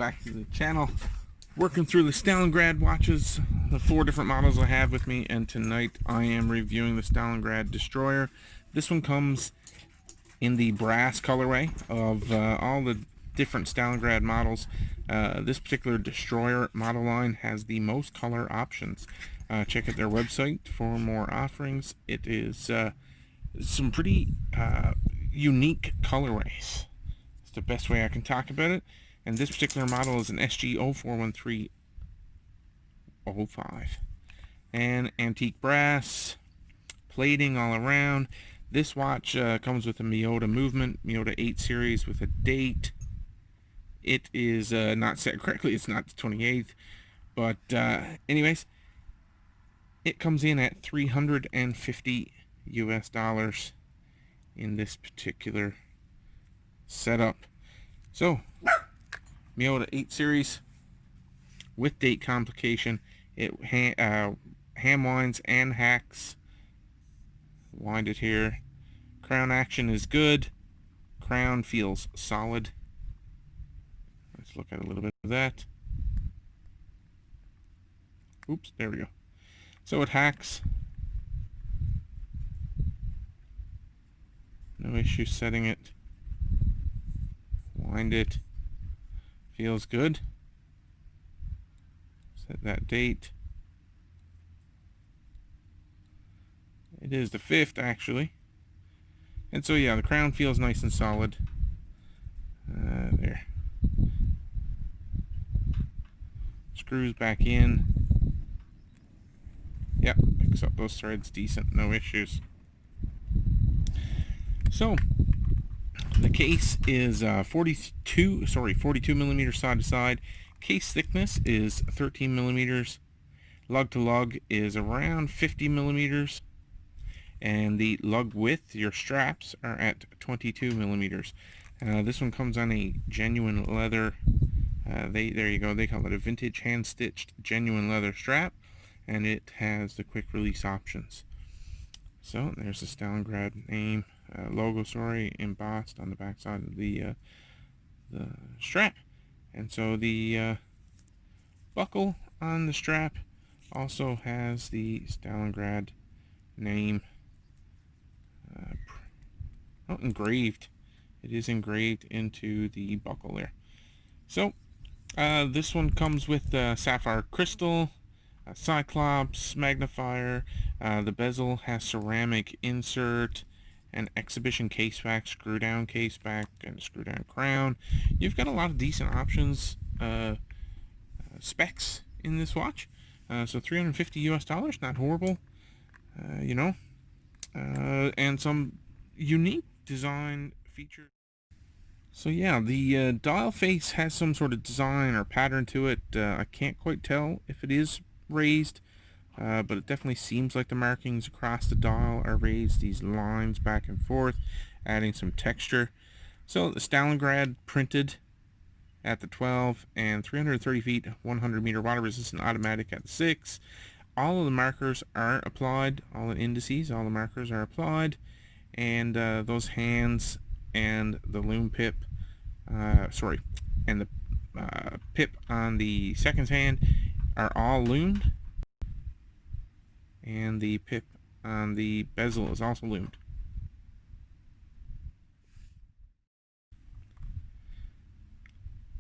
back to the channel. Working through the Stalingrad watches, the 4 different models I have with me, and tonight I am reviewing the Stalingrad Destroyer. This one comes in the brass colorway of all the different Stalingrad models. This particular Destroyer model line has the most color options. Check out their website for more offerings. It is some pretty unique colorways. It's the best way I can talk about it. And this particular model is an SG 041305. And antique brass, plating all around. This watch comes with a Miyota movement, Miyota 8 series with a date. It is not set correctly, it's not the 28th. But anyways, it comes in at $350 US in this particular setup. So, Miyota 8 series with date complication. It ham winds and hacks. Wind it here. Crown action is good. Crown feels solid. Let's look at a little bit of that. Oops, there we go. So it hacks. No issue setting it. Wind it. Feels good. Set that date. It is the 5th actually. And so yeah, the crown feels nice and solid. There. Screws back in. Yep, picks up those threads decent, no issues. So the case is 42 millimeters side to side. Case thickness is 13 millimeters. Lug to lug is around 50 millimeters. And the lug width, your straps, are at 22 millimeters. This one comes on a genuine leather. There you go. They call it a vintage hand-stitched genuine leather strap, and it has the quick release options. So there's the Stalingrad name, logo, embossed on the back side of the strap. And so the buckle on the strap also has the Stalingrad name engraved. It is engraved into the buckle there. So this one comes with sapphire crystal, cyclops magnifier. The bezel has ceramic insert, an exhibition case back, screw down case back, and a screw down crown. You've got a lot of decent options, specs in this watch. So $350 US, not horrible, you know, and some unique design features. So yeah, the dial face has some sort of design or pattern to it. I can't quite tell if it is raised, but it definitely seems like the markings across the dial are raised, these lines back and forth, adding some texture. So the Stalingrad printed at the 12 and 330 feet, 100 meter water resistant automatic at the 6. All of the markers are applied, all the indices, all the markers are applied, and those hands and the loom pip, and the pip on the second hand are all loomed, and the pip on the bezel is also loomed.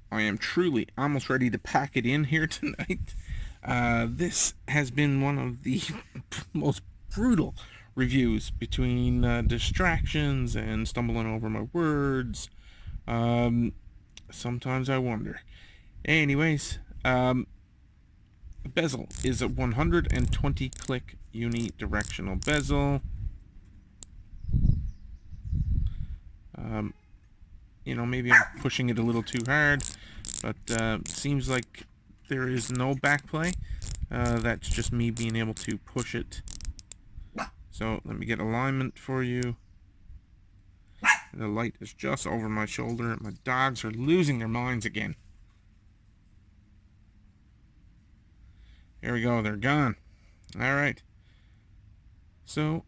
I am truly almost ready to pack it in here tonight. This has been one of the most brutal reviews, between distractions and stumbling over my words. Sometimes I wonder. Anyways, bezel is a 120 click unidirectional bezel. You know, maybe I'm pushing it a little too hard, but seems like there is no backplay. That's just me being able to push it. So let me get alignment for you. The light is just over my shoulder. My dogs are losing their minds again. There we go, they're gone. Alright. So,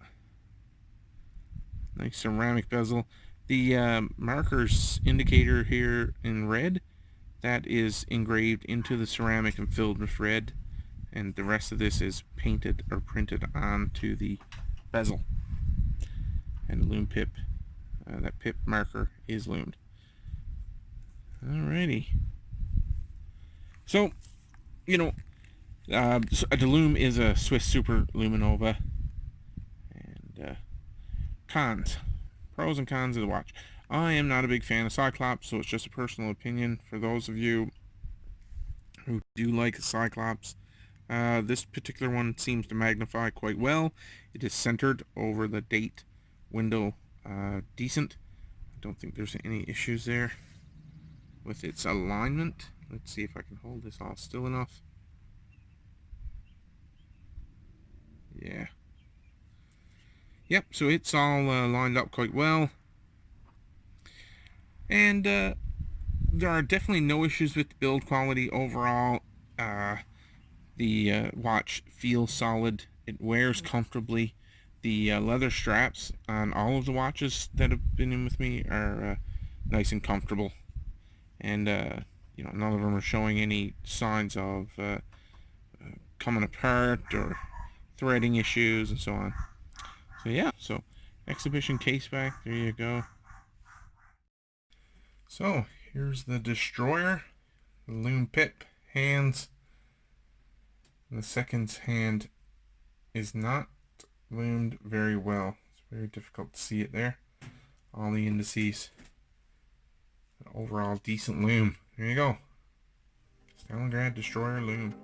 nice ceramic bezel. The markers indicator here in red that is engraved into the ceramic and filled with red, and the rest of this is painted or printed onto the bezel. And the loom pip, that pip marker is loomed. Alrighty. So, you know, the loom is a Swiss Super Luminova. And cons, pros and cons of the watch. I am not a big fan of Cyclops, so it's just a personal opinion. For those of you who do like Cyclops, this particular one seems to magnify quite well. It is centered over the date window decent. I don't think there's any issues there with its alignment. Let's see if I can hold this all still enough. Yeah. Yep, so it's all lined up quite well. And there are definitely no issues with the build quality overall. The watch feels solid. It wears comfortably. The leather straps on all of the watches that have been in with me are nice and comfortable. And, you know, none of them are showing any signs of coming apart or threading issues and so on. So yeah, so exhibition case back, there you go. So here's the destroyer, the loom pip hands. The second's hand is not loomed very well. It's very difficult to see it there. All the indices. An overall decent loom. There you go. Stalingrad destroyer loom.